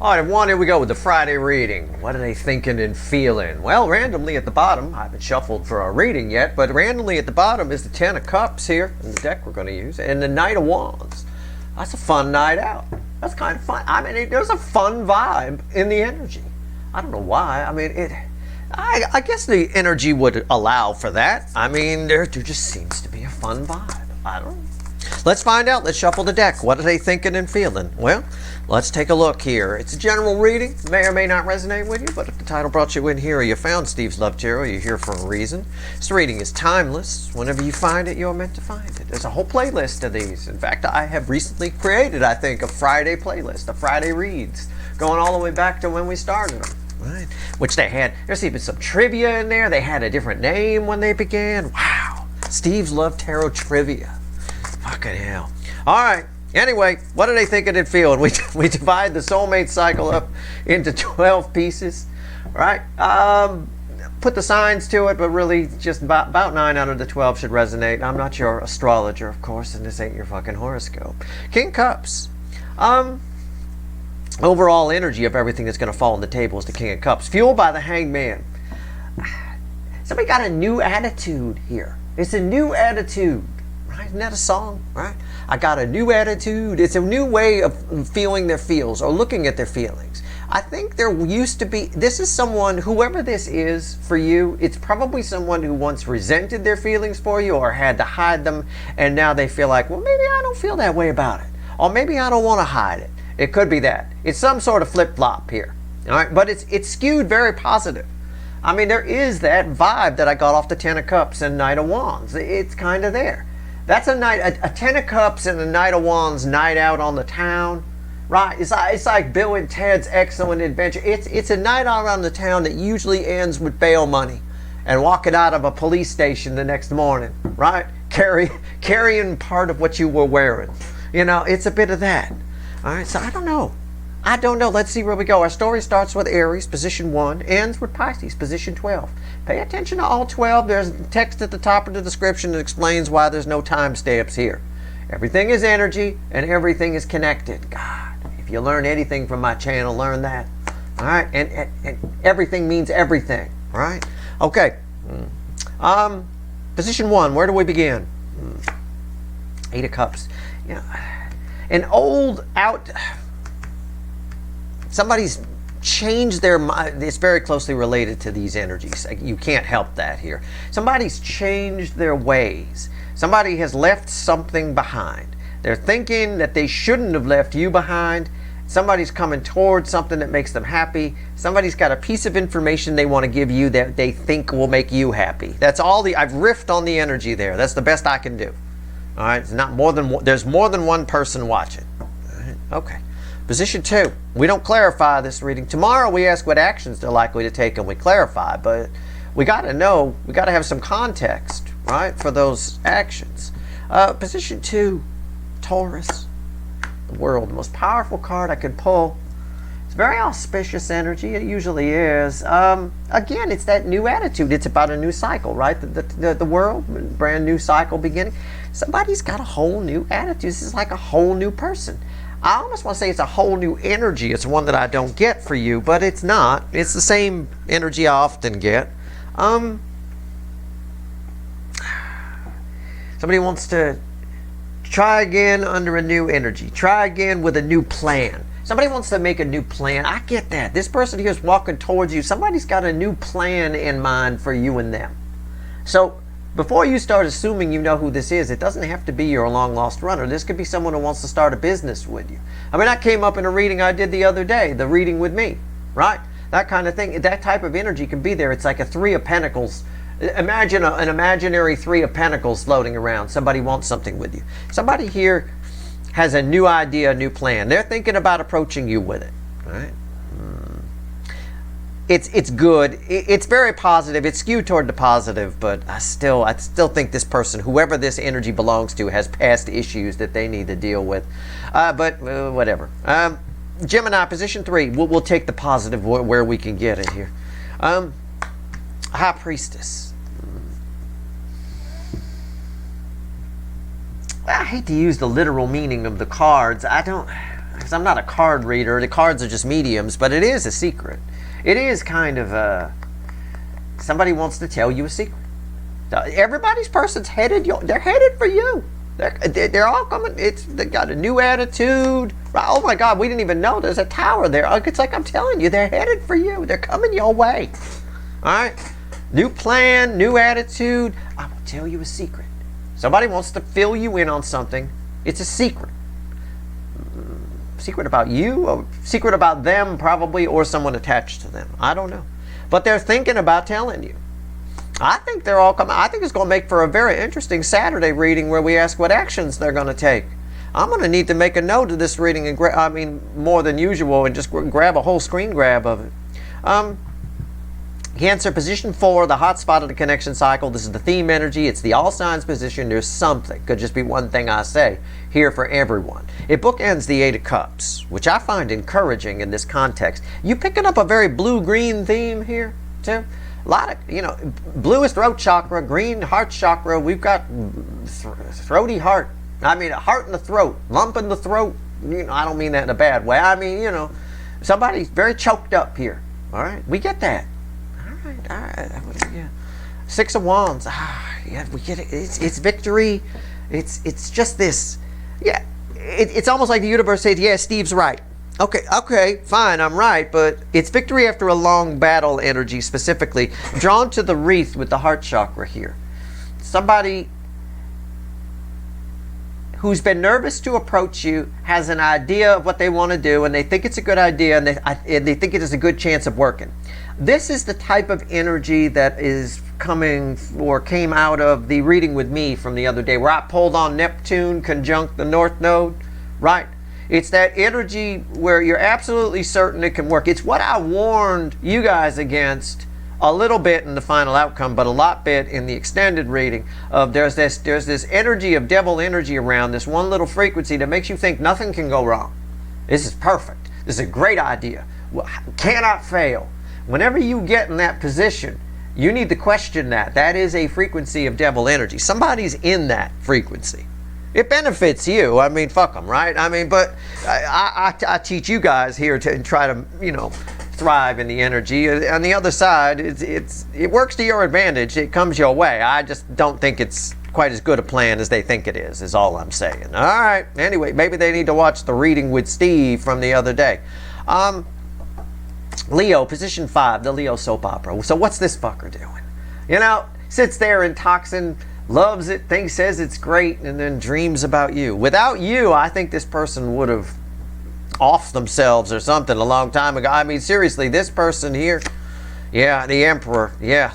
All right, everyone, here we go with the Friday reading. What are they thinking and feeling? Well, randomly at the bottom, I haven't shuffled for our reading yet, but randomly at the bottom is the Ten of Cups here in the deck we're going to use, and the Knight of Wands. That's a fun night out. That's kind of fun. I mean, there's a fun vibe in the energy. I don't know why. I mean, I guess the energy would allow for that. I mean, there just seems to be a fun vibe. I don't know. Let's find out. Let's shuffle the deck. What are they thinking and feeling? Well, let's take a look here. It's a general reading. May or may not resonate with you, but if the title brought you in here or you found Steve's Love Tarot, you're here for a reason. This reading is timeless. Whenever you find it, you're meant to find it. There's a whole playlist of these. In fact, I have recently created, I think, a Friday playlist, a Friday Reads, going all the way back to when we started them. Right? Which they had, there's even some trivia in there. They had a different name when they began. Wow. Steve's Love Tarot Trivia. Fucking hell. All right. Anyway, what are they thinking and feeling? We divide the soulmate cycle up into 12 pieces, right? Put the signs to it, but really just about 9 out of the 12 should resonate. I'm not your astrologer, of course, and this ain't your fucking horoscope. King Cups. Overall energy of everything that's going to fall on the table is the King of Cups. Fueled by the Hanged Man. Somebody got a new attitude here. It's a new attitude. Right? Isn't that a song? Right? I got a new attitude. It's a new way of feeling their feels or looking at their feelings. I think there used to be, this is someone, whoever this is for you, it's probably someone who once resented their feelings for you or had to hide them, and now they feel like, well, maybe I don't feel that way about it. Or maybe I don't want to hide it. It could be that. It's some sort of flip-flop here. All right? But it's skewed very positive. I mean, there is that vibe that I got off the Ten of Cups and Knight of Wands. It's kind of there. That's a night, a Ten of Cups and a Knight of Wands night out on the town, right? It's like Bill and Ted's Excellent Adventure. It's a night out on the town that usually ends with bail money and walking out of a police station the next morning, right? Carrying part of what you were wearing. You know, it's a bit of that. All right, so I don't know. Let's see where we go. Our story starts with Aries, position 1, ends with Pisces, position 12. Pay attention to all 12. There's text at the top of the description that explains why there's no timestamps here. Everything is energy and everything is connected. God, if you learn anything from my channel, learn that. All right, and everything means everything. All right, okay. Position 1. Where do we begin? 8 of Cups. Yeah, an old out. Somebody's changed their mind. It's very closely related to these energies. You can't help that here. Somebody's changed their ways. Somebody has left something behind. They're thinking that they shouldn't have left you behind. Somebody's coming towards something that makes them happy. Somebody's got a piece of information they want to give you that they think will make you happy. That's all I've riffed on the energy there. That's the best I can do. All right, it's not more than one, there's more than one person watching. All right, okay. Position 2, we don't clarify this reading. Tomorrow we ask what actions they're likely to take and we clarify, but we got to know, we got to have some context, right, for those actions. Position 2, Taurus, the World, the most powerful card I could pull. It's very auspicious energy, it usually is. Again, it's that new attitude, it's about a new cycle, right? The World, brand new cycle beginning. Somebody's got a whole new attitude. This is like a whole new person. I almost want to say it's a whole new energy. It's one that I don't get for you, but it's not. It's the same energy I often get. Somebody wants to try again under a new energy. Try again with a new plan. Somebody wants to make a new plan. I get that. This person here is walking towards you. Somebody's got a new plan in mind for you and them. So before you start assuming you know who this is, it doesn't have to be your long-lost runner. This could be someone who wants to start a business with you. I mean, that came up in a reading I did the other day, the reading with me, right? That kind of thing. That type of energy can be there. It's like a 3 of Pentacles. Imagine an imaginary 3 of Pentacles floating around. Somebody wants something with you. Somebody here has a new idea, a new plan. They're thinking about approaching you with it, right? It's good. It's very positive. It's skewed toward the positive, but I still think this person, whoever this energy belongs to, has past issues that they need to deal with. But whatever. Gemini, position 3. We'll take the positive where we can get it here. High Priestess. I hate to use the literal meaning of the cards. I because I'm not a card reader, the cards are just mediums, but it is a secret. It is kind of somebody wants to tell you a secret. Everybody's person's headed. They're headed for you. They're all coming. They got a new attitude. Oh my God, we didn't even know there's a tower there. It's like I'm telling you, they're headed for you. They're coming your way. All right, new plan, new attitude. I will tell you a secret. Somebody wants to fill you in on something. It's a secret. Secret about you, or secret about them probably, or someone attached to them. I don't know. But they're thinking about telling you. I think they're all coming. I think it's going to make for a very interesting Saturday reading where we ask what actions they're going to take. I'm going to need to make a note of this reading, and more than usual, and just grab a whole screen grab of it. Cancer, position 4, the hot spot of the connection cycle. This is the theme energy. It's the all signs position. There's something. Could just be one thing I say here for everyone. It bookends the 8 of Cups, which I find encouraging in this context. You picking up a very blue-green theme here, too? A lot of, blue is throat chakra, green heart chakra. We've got throaty heart. A heart in the throat, lump in the throat. I don't mean that in a bad way. Somebody's very choked up here. All right, we get that. All right, yeah. 6 of Wands. Yeah, we get it. It's victory. It's just this. Yeah, it's almost like the universe says, yeah, Steve's right. Okay, fine, I'm right, but it's victory after a long battle energy, specifically drawn to the wreath with the heart chakra here. Somebody who's been nervous to approach you has an idea of what they want to do, and they think it's a good idea, and they think it is a good chance of working. This is the type of energy that is coming or came out of the reading with me from the other day, where I pulled on Neptune conjunct the North Node, right? It's that energy where you're absolutely certain it can work. It's what I warned you guys against a little bit in the final outcome, but a lot bit in the extended reading. Of there's this energy of devil energy around, this one little frequency that makes you think nothing can go wrong. This is perfect. This is a great idea. Cannot fail. Whenever you get in that position, you need to question that. That is a frequency of devil energy. Somebody's in that frequency. It benefits you. Fuck them, right? But I teach you guys here to try to, thrive in the energy. On the other side, it works to your advantage. It comes your way. I just don't think it's quite as good a plan as they think it is all I'm saying. All right. Anyway, maybe they need to watch the reading with Steve from the other day. Leo, position 5, the Leo soap opera. So what's this fucker doing? Sits there in toxin, loves it, says it's great, and then dreams about you. Without you, I think this person would have offed themselves or something a long time ago. Seriously, this person here, yeah, the Emperor, yeah.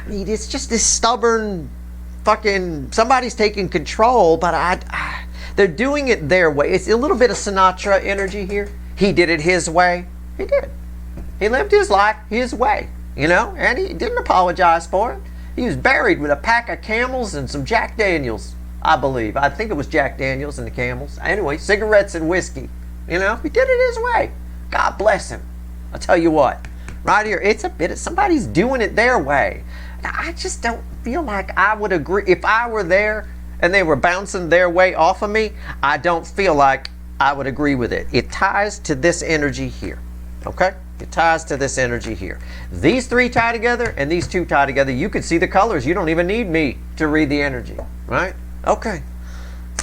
It's just this stubborn fucking, somebody's taking control, but they're doing it their way. It's a little bit of Sinatra energy here. He did it his way. He did. He lived his life his way, and he didn't apologize for it. He was buried with a pack of Camels and some Jack Daniels, I believe. I think it was Jack Daniels and the Camels. Anyway, cigarettes and whiskey. He did it his way. God bless him. I'll tell you what. Right here, it's a bit of somebody's doing it their way. Now, I just don't feel like I would agree. If I were there and they were bouncing their way off of me, I don't feel like I would agree with it. It ties to this energy here. Okay? It ties to this energy here. These 3 tie together and these 2 tie together. You can see the colors. You don't even need me to read the energy. Right? Okay.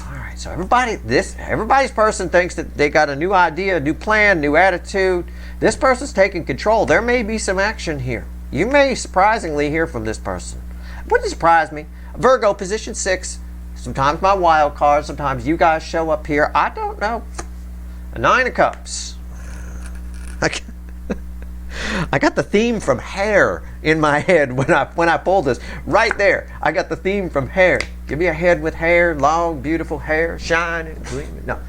All right. So everybody's person thinks that they got a new idea, a new plan, new attitude. This person's taking control. There may be some action here. You may surprisingly hear from this person. Wouldn't surprise me. Virgo, position 6. Sometimes my wild card. Sometimes you guys show up here. I don't know. A 9 of Cups. I got the theme from Hair in my head when I pulled this. Right there. I got the theme from Hair. Give me a head with hair, long, beautiful hair, shining, gleaming. No.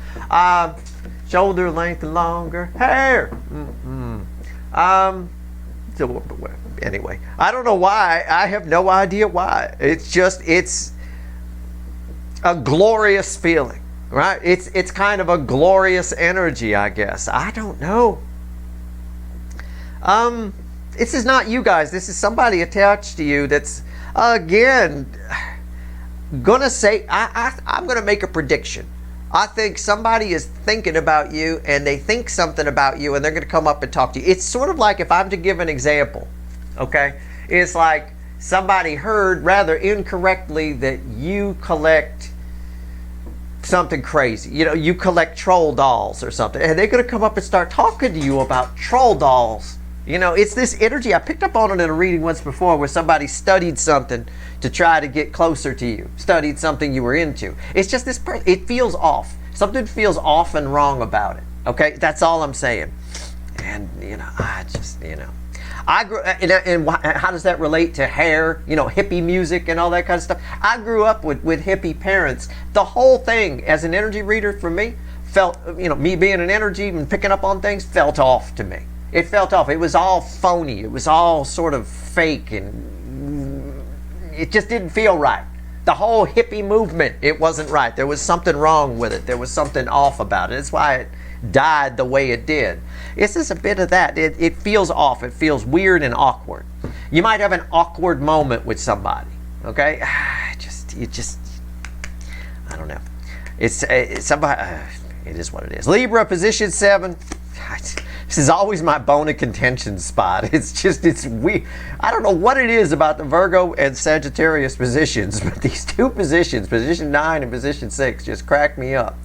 Shoulder length and longer hair. So anyway, I don't know why. I have no idea why. It's a glorious feeling, right? It's kind of a glorious energy, I guess. I don't know. This is not you guys. This is somebody attached to you that's, again, gonna say, I'm gonna make a prediction. I think somebody is thinking about you, and they think something about you, and they're gonna come up and talk to you. It's sort of like, if I'm to give an example, okay? It's like somebody heard rather incorrectly that you collect something crazy. You know, you collect troll dolls or something, and they're gonna come up and start talking to you about troll dolls. You know, it's this energy. I picked up on it in a reading once before, where somebody studied something to try to get closer to you, studied something you were into. It's just this it feels off. Something feels off and wrong about it. Okay, that's all I'm saying. And you know, I grew, and how does that relate to hair? You know, hippie music and all that kind of stuff. I grew up with hippie parents. The whole thing, as an energy reader, for me, felt, you know, me being an energy and picking up on things, felt off to me. It felt off. It was all phony. It was all sort of fake, and it just didn't feel right. The whole hippie movement, it wasn't right. There was something wrong with it. There was something off about it. That's why it died the way it did. It's just a bit of that. It feels off. It feels weird and awkward. You might have an awkward moment with somebody. Okay, I don't know. It's somebody. It is what it is. Libra, position 7. This is always my bone of contention spot. It's weird. I don't know what it is about the Virgo and Sagittarius positions, but these two positions, position 9 and position 6, just crack me up.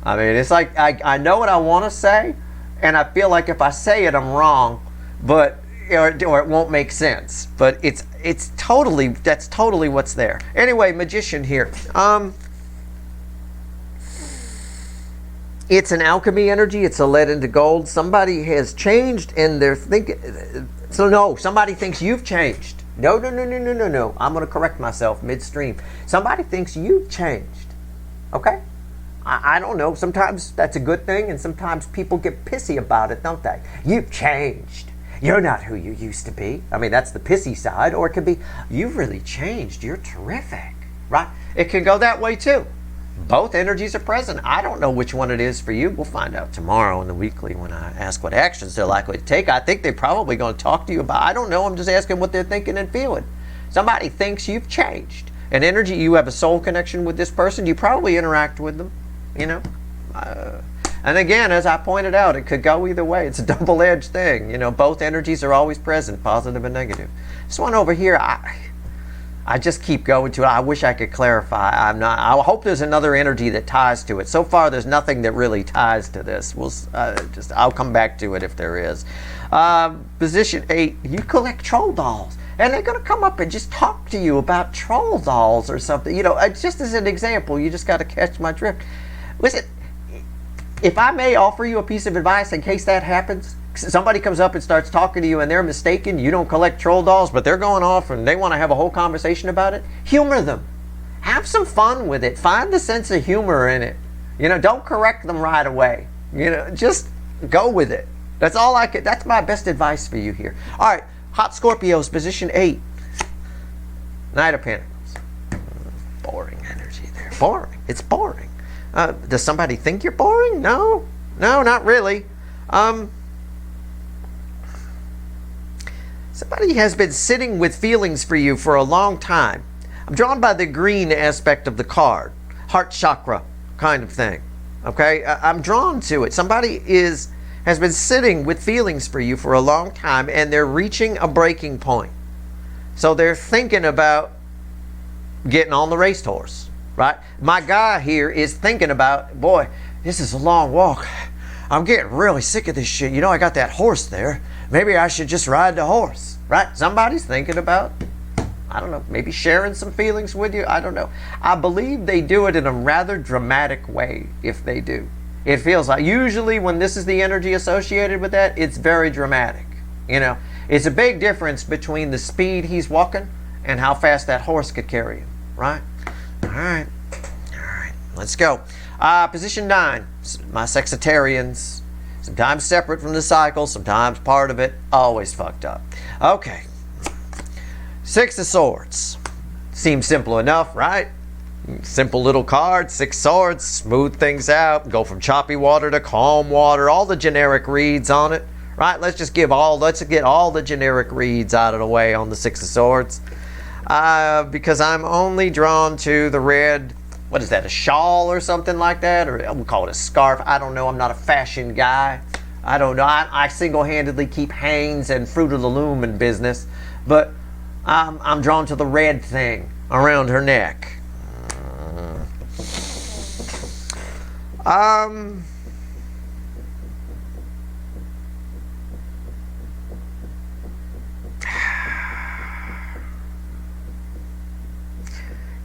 I mean, it's like I know what I want to say, and I feel like if I say it, I'm wrong, but or it won't make sense. But that's totally what's there. Anyway, Magician here. It's an alchemy energy. It's a lead into gold. Somebody has changed, and they're thinking. So no, somebody thinks you've changed. No. I'm going to correct myself midstream. Somebody thinks you've changed. Okay? I don't know. Sometimes that's a good thing, and sometimes people get pissy about it, don't they? You've changed. You're not who you used to be. I mean, that's the pissy side. Or it could be, you've really changed. You're terrific. Right? It can go that way too. Both energies are present. I don't know which one it is for you. We'll find out tomorrow in the weekly when I ask what actions they're likely to take. I think they're probably going to talk to you about, I don't know, I'm just asking what they're thinking and feeling. Somebody thinks you've changed. An energy, you have a soul connection with this person, you probably interact with them, you know. And again, as I pointed out, it could go either way. It's a double-edged thing. You know, both energies are always present, positive and negative. This one over here, I just keep going to it. I wish I could clarify. I hope there's another energy that ties to it. So far, there's nothing that really ties to this. I'll come back to it if there is. Position 8, you collect troll dolls. And they're going to come up and just talk to you about troll dolls or something. You know, just as an example, you just got to catch my drift. Listen, if I may offer you a piece of advice in case that happens, somebody comes up and starts talking to you and they're mistaken, you don't collect troll dolls, but they're going off and they want to have a whole conversation about it, humor them. Have some fun with it. Find the sense of humor in it. You know, don't correct them right away. You know, just go with it. That's all I could, that's my best advice for you here. All right, hot Scorpios, position 8. Knight of Pentacles. Boring energy there. Boring. It's boring. Does somebody think you're boring? No, not really. Somebody has been sitting with feelings for you for a long time. I'm drawn by the green aspect of the card. Heart chakra kind of thing. Okay? I'm drawn to it. Somebody has been sitting with feelings for you for a long time, and they're reaching a breaking point. So they're thinking about getting on the racehorse. Right? My guy here is thinking about, boy, this is a long walk. I'm getting really sick of this shit. You know, I got that horse there. Maybe I should just ride the horse. Right? Somebody's thinking about, I don't know, maybe sharing some feelings with you. I don't know. I believe they do it in a rather dramatic way if they do. It feels like, usually when this is the energy associated with that, it's very dramatic. You know, it's a big difference between the speed he's walking and how fast that horse could carry him. Right? All right, let's go. Position 9, my Sexitarians. Sometimes separate from the cycle, sometimes part of it, always fucked up. Okay, 6 of Swords. Seems simple enough, right? Simple little card, 6 swords, smooth things out, go from choppy water to calm water, all the generic reads on it, right? Let's get all the generic reads out of the way on the 6 of Swords. because I'm only drawn to the red. What is that, a shawl or something like that? Or we'll call it a scarf. I don't know. I'm not a fashion guy. I don't know. I single-handedly keep Hanes and Fruit of the Loom in business. But I'm drawn to the red thing around her neck.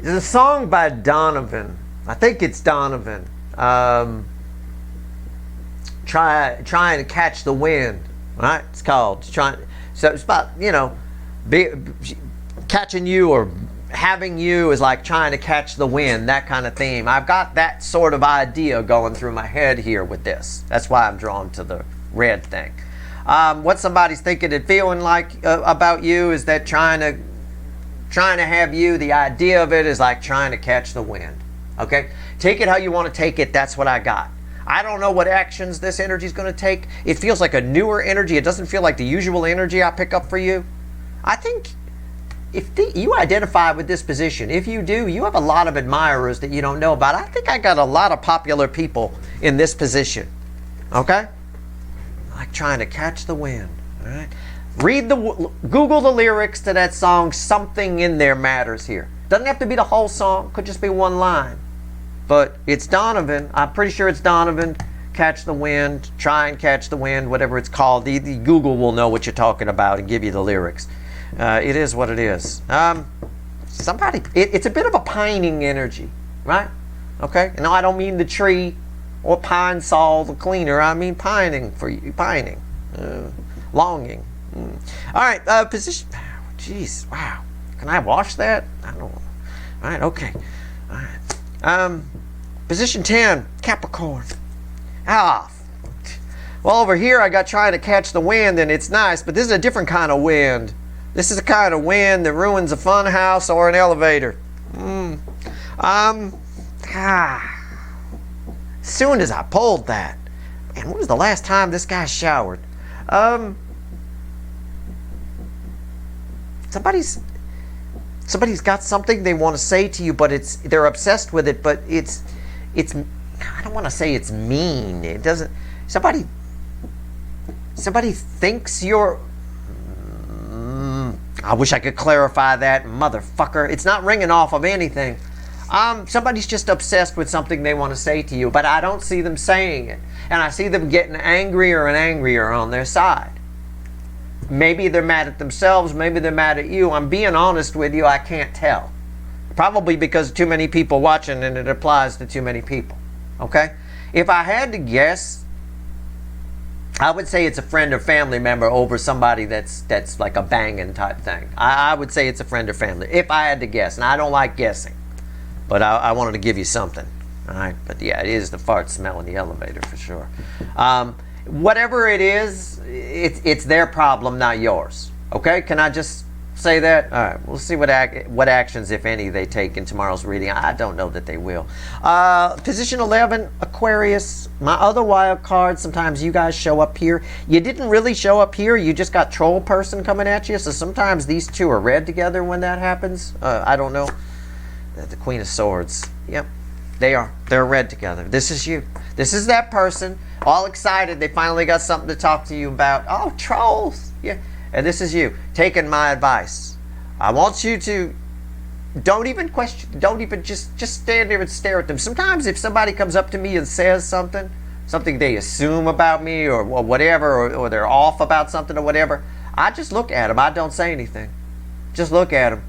There's a song by Donovan. I think it's Donovan. Trying to catch the wind. Right? It's called. So it's about, catching you or having you is like trying to catch the wind. That kind of theme. I've got that sort of idea going through my head here with this. That's why I'm drawn to the red thing. What somebody's thinking and feeling like about you is that trying to have you, the idea of it is like trying to catch the wind. Okay? Take it how you want to take it. That's what I got. I don't know what actions this energy is going to take. It feels like a newer energy. It doesn't feel like the usual energy I pick up for you. I think if you identify with this position, if you do, you have a lot of admirers that you don't know about. I think I got a lot of popular people in this position. Okay? Like trying to catch the wind. All right? Google the lyrics to that song. Something in there matters here. Doesn't have to be the whole song. Could just be one line. But it's Donovan. I'm pretty sure it's Donovan. Catch the wind. Try and catch the wind. Whatever it's called. The Google will know what you're talking about and give you the lyrics. It is what it is. It's a bit of a pining energy, right? Okay. No, I don't mean the tree or pine saw the cleaner. I mean pining for you. Pining. Longing. All right, position. Jeez, wow. Can I wash that? I don't know. All right, okay. All right. Position 10, Capricorn. Well, over here I got trying to catch the wind, and it's nice, but this is a different kind of wind. This is a kind of wind that ruins a fun house or an elevator. As soon as I pulled that, man, when was the last time this guy showered? Somebody's got something they want to say to you, but they're obsessed with it, but it's I don't want to say it's mean. It doesn't. Somebody thinks you're. I wish I could clarify that, motherfucker. It's not ringing off of anything. Somebody's just obsessed with something they want to say to you, but I don't see them saying it, and I see them getting angrier and angrier on their side. Maybe they're mad at themselves. Maybe they're mad at you. I'm being honest with you. I can't tell. Probably because too many people watching, and it applies to too many people. Okay? If I had to guess, I would say it's a friend or family member over somebody that's like a banging type thing. I would say it's a friend or family, if I had to guess. And I don't like guessing. But I wanted to give you something. All right? But yeah, it is the fart smell in the elevator for sure. Whatever it is, it's their problem, not yours. Okay? Can I just say that? All right. We'll see what actions, if any, they take in tomorrow's reading. I don't know that they will. Position 11, Aquarius. My other wild card. Sometimes you guys show up here. You didn't really show up here. You just got troll person coming at you. So sometimes these two are read together when that happens. I don't know. The Queen of Swords. Yep. They are. They're read together. This is you. This is that person. All excited. They finally got something to talk to you about. Oh, trolls. Yeah. And this is you. Taking my advice. I want you to don't even question. Don't even just stand there and stare at them. Sometimes if somebody comes up to me and says something they assume about me or whatever, or they're off about something or whatever, I just look at them. I don't say anything. Just look at them.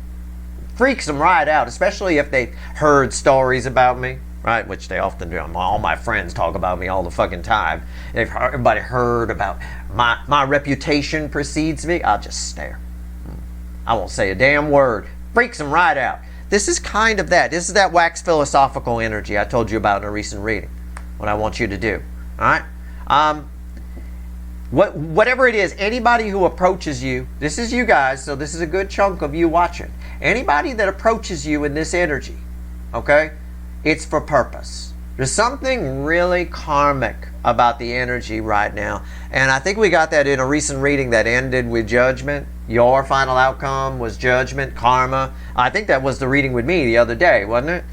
Freaks them right out, especially if they've heard stories about me, right? Which they often do. All my friends talk about me all the fucking time. If everybody heard about my reputation precedes me, I'll just stare. I won't say a damn word. Freaks them right out. This is kind of that. This is that wax philosophical energy I told you about in a recent reading. What I want you to do. All right? Whatever it is, anybody who approaches you, this is you guys, so this is a good chunk of you watching. Anybody that approaches you in this energy, okay, it's for purpose. There's something really karmic about the energy right now. And I think we got that in a recent reading that ended with judgment. Your final outcome was judgment, karma. I think that was the reading with me the other day, wasn't it?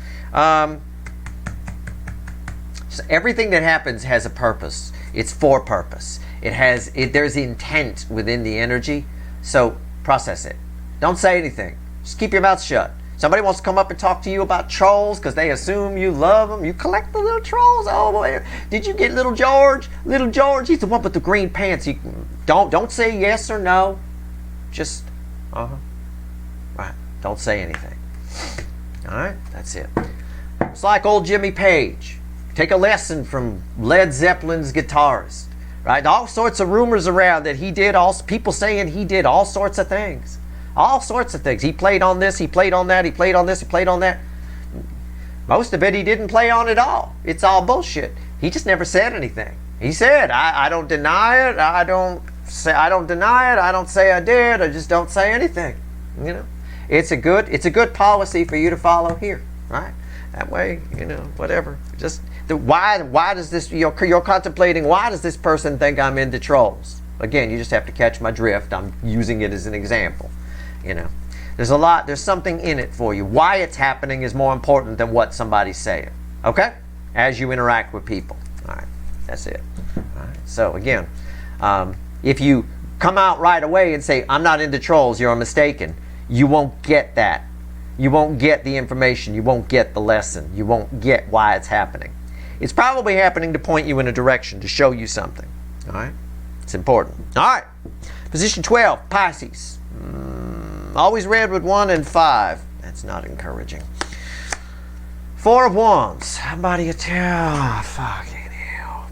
So everything that happens has a purpose. It's for purpose. There's intent within the energy. So process it. Don't say anything. Just keep your mouth shut. Somebody wants to come up and talk to you about trolls because they assume you love them. You collect the little trolls. Oh boy, did you get little George? Little George, he's the one with the green pants. Don't say yes or no. Just right. Don't say anything. All right, that's it. It's like old Jimmy Page. Take a lesson from Led Zeppelin's guitarist. Right, all sorts of rumors around that he did people saying he did all sorts of things. All sorts of things. He played on this, he played on that, he played on this, he played on that. Most of it he didn't play on at all. It's all bullshit. He just never said anything. He said, I don't deny it, I don't deny it, I don't say I did, I just don't say anything. You know? It's a good policy for you to follow here, right? That way, you know, whatever. Just why does this you're contemplating, why does this person think I'm into trolls? Again, you just have to catch my drift. I'm using it as an example. You know, there's something in it for you. Why it's happening is more important than what somebody's saying. Okay? As you interact with people. All right. That's it. All right. So again, if you come out right away and say, I'm not into trolls, you're mistaken, you won't get that. You won't get the information. You won't get the lesson. You won't get why it's happening. It's probably happening to point you in a direction, to show you something. All right? It's important. All right. Position 12, Pisces. Always red with 1 and 5. That's not encouraging. 4 of Wands. Somebody fucking hell.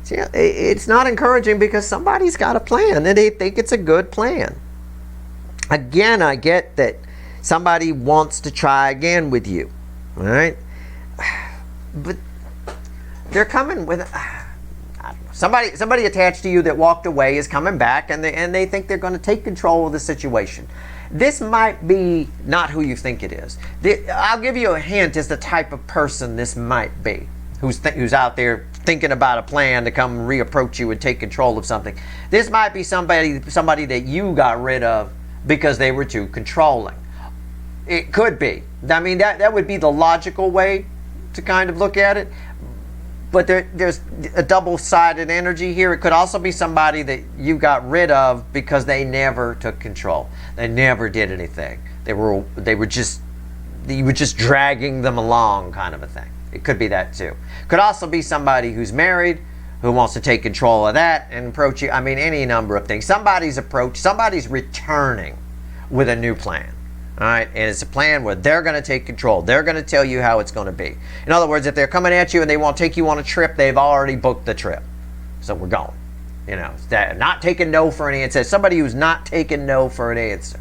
See, it's not encouraging because somebody's got a plan and they think it's a good plan. Again, I get that somebody wants to try again with you. All right? But they're coming with... Somebody attached to you that walked away is coming back, and they think they're going to take control of the situation. This might be not who you think it is. I'll give you a hint as the type of person this might be, who's out there thinking about a plan to come reapproach you and take control of something. This might be somebody that you got rid of because they were too controlling. It could be. I mean, that would be the logical way to kind of look at it. But there's a double-sided energy here. It could also be somebody that you got rid of because they never took control. They never did anything. You were just dragging them along, kind of a thing. It could be that too. Could also be somebody who's married, who wants to take control of that and approach you. I mean, any number of things. Somebody's returning with a new plan. All right, and it's a plan where they're going to take control. They're going to tell you how it's going to be. In other words, if they're coming at you and they want to take you on a trip, they've already booked the trip. So we're going. You know, not taking no for an answer. Somebody who's not taking no for an answer.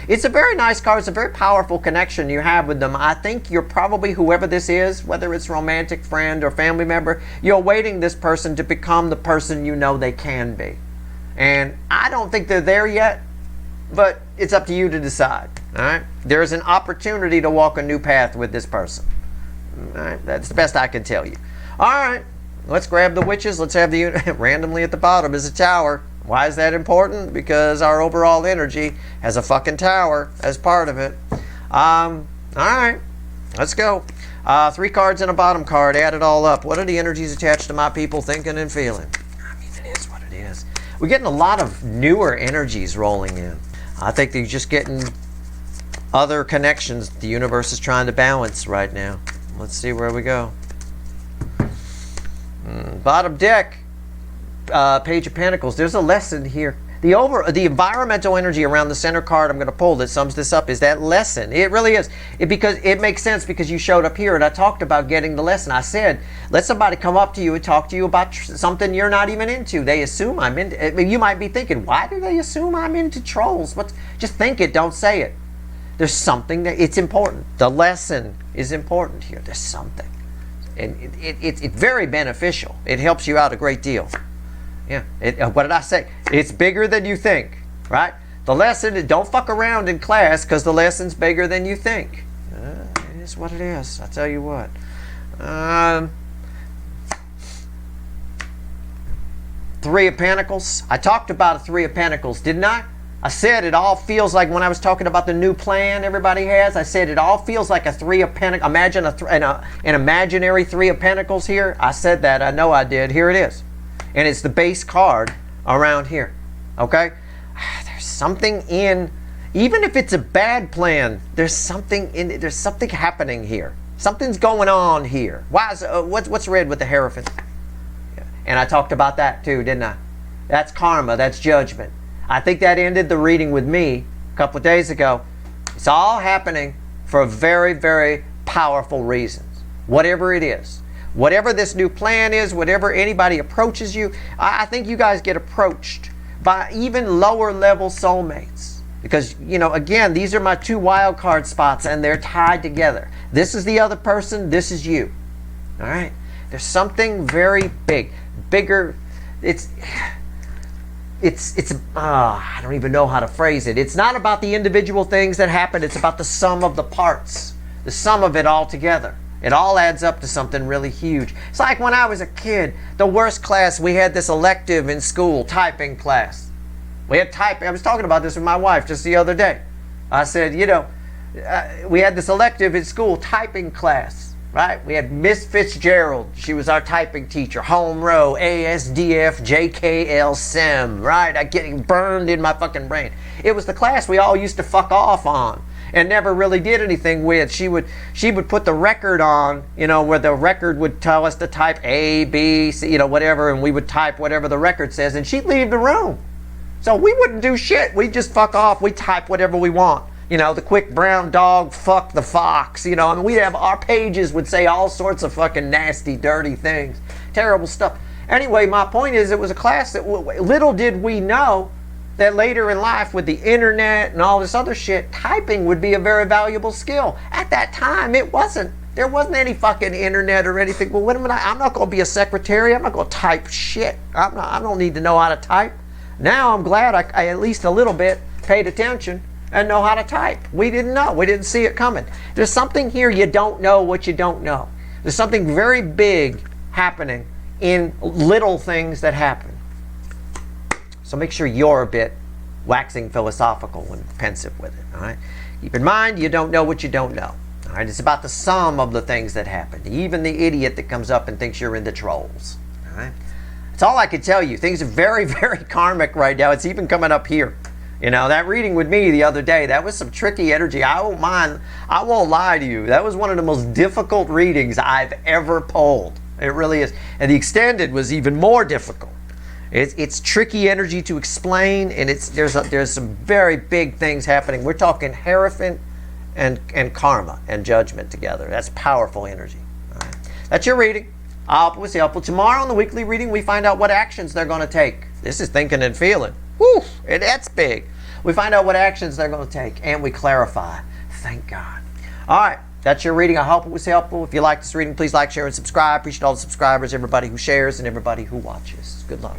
It's a very nice card. It's a very powerful connection you have with them. I think you're probably, whoever this is, whether it's romantic friend or family member, you're waiting this person to become the person you know they can be. And I don't think they're there yet, but it's up to you to decide. All right? There's an opportunity to walk a new path with this person. All right? That's the best I can tell you. All right. Let's grab the witches. Let's have the randomly at the bottom is a tower. Why is that important? Because our overall energy has a fucking tower as part of it. All right. Let's go. 3 cards and a bottom card. Add it all up. What are the energies attached to my people thinking and feeling? I mean, it is what it is. We're getting a lot of newer energies rolling in. I think they're just getting other connections the universe is trying to balance right now. Let's see where we go. Bottom deck, Page of Pentacles. There's a lesson here. The environmental energy around the center card I'm going to pull that sums this up is that lesson. It really is. Because it makes sense because you showed up here and I talked about getting the lesson. I said, let somebody come up to you and talk to you about something you're not even into. They assume I'm into. I mean, you might be thinking, why do they assume I'm into trolls? Just think it, don't say it. There's something that it's important. The lesson is important here. There's something. And it's very beneficial. It helps you out a great deal. Yeah. What did I say? It's bigger than you think, right? The lesson is don't fuck around in class because the lesson's bigger than you think. It is what it is. I tell you what. Three of Pentacles. I talked about a Three of Pentacles, didn't I? I said it all feels like, when I was talking about the new plan everybody has, I said it all feels like a Three of Pentacles. Imagine an imaginary Three of Pentacles here. I said that. I know I did. Here it is. And it's the base card around here. Okay? There's something in, even if it's a bad plan, there's something in it. There's something happening here. Something's going on here. Why is, what's red with the Hierophant? And I talked about that too, didn't I? That's karma. That's judgment. I think that ended the reading with me a couple of days ago. It's all happening for very, very powerful reasons. Whatever it is. Whatever this new plan is, whatever anybody approaches you, I think you guys get approached by even lower level soulmates. Because, you know, again, these are my two wild card spots and they're tied together. This is the other person, this is you. All right? There's something very big. Bigger. I don't even know how to phrase it. It's not about the individual things that happen. It's about the sum of the parts. The sum of it all together. It all adds up to something really huge. It's like when I was a kid, the worst class, we had this elective in school, typing class. We had typing. I was talking about this with my wife just the other day. I said, you know, we had this elective in school, typing class. Right? We had Miss Fitzgerald. She was our typing teacher. Home row, ASDF, JKL, SEM. Right? I'm getting burned in my fucking brain. It was the class we all used to fuck off on and never really did anything with. She would put the record on, you know, where the record would tell us to type A, B, C, you know, whatever, and we would type whatever the record says, and she'd leave the room. So we wouldn't do shit. We'd just fuck off. We'd type whatever we want. You know, the quick brown dog, fuck the fox. You know, and we'd have, our pages would say all sorts of fucking nasty, dirty things. Terrible stuff. Anyway, my point is, it was a class that little did we know that later in life, with the internet and all this other shit, typing would be a very valuable skill. At that time, it wasn't. There wasn't any fucking internet or anything. Well, I'm not going to be a secretary. I'm not going to type shit. I don't need to know how to type. Now I'm glad I at least a little bit paid attention and know how to type. We didn't know. We didn't see it coming. There's something here you don't know what you don't know. There's something very big happening in little things that happen. So make sure you're a bit waxing philosophical and pensive with it. All right. Keep in mind, you don't know what you don't know. All right. It's about the sum of the things that happen. Even the idiot that comes up and thinks you're into trolls. All right. That's all I can tell you. Things are very, very karmic right now. It's even coming up here. You know, that reading with me the other day, that was some tricky energy. I won't lie to you. That was one of the most difficult readings I've ever pulled. It really is. And the extended was even more difficult. It's tricky energy to explain, and there's some very big things happening. We're talking Hierophant and karma and judgment together. That's powerful energy. All right. That's your reading. I hope it was helpful. Tomorrow on the weekly reading, we find out what actions they're going to take. This is thinking and feeling. Whew, and that's big. We find out what actions they're going to take, and we clarify. Thank God. All right, that's your reading. I hope it was helpful. If you like this reading, please like, share, and subscribe. Appreciate all the subscribers, everybody who shares, and everybody who watches. Good luck.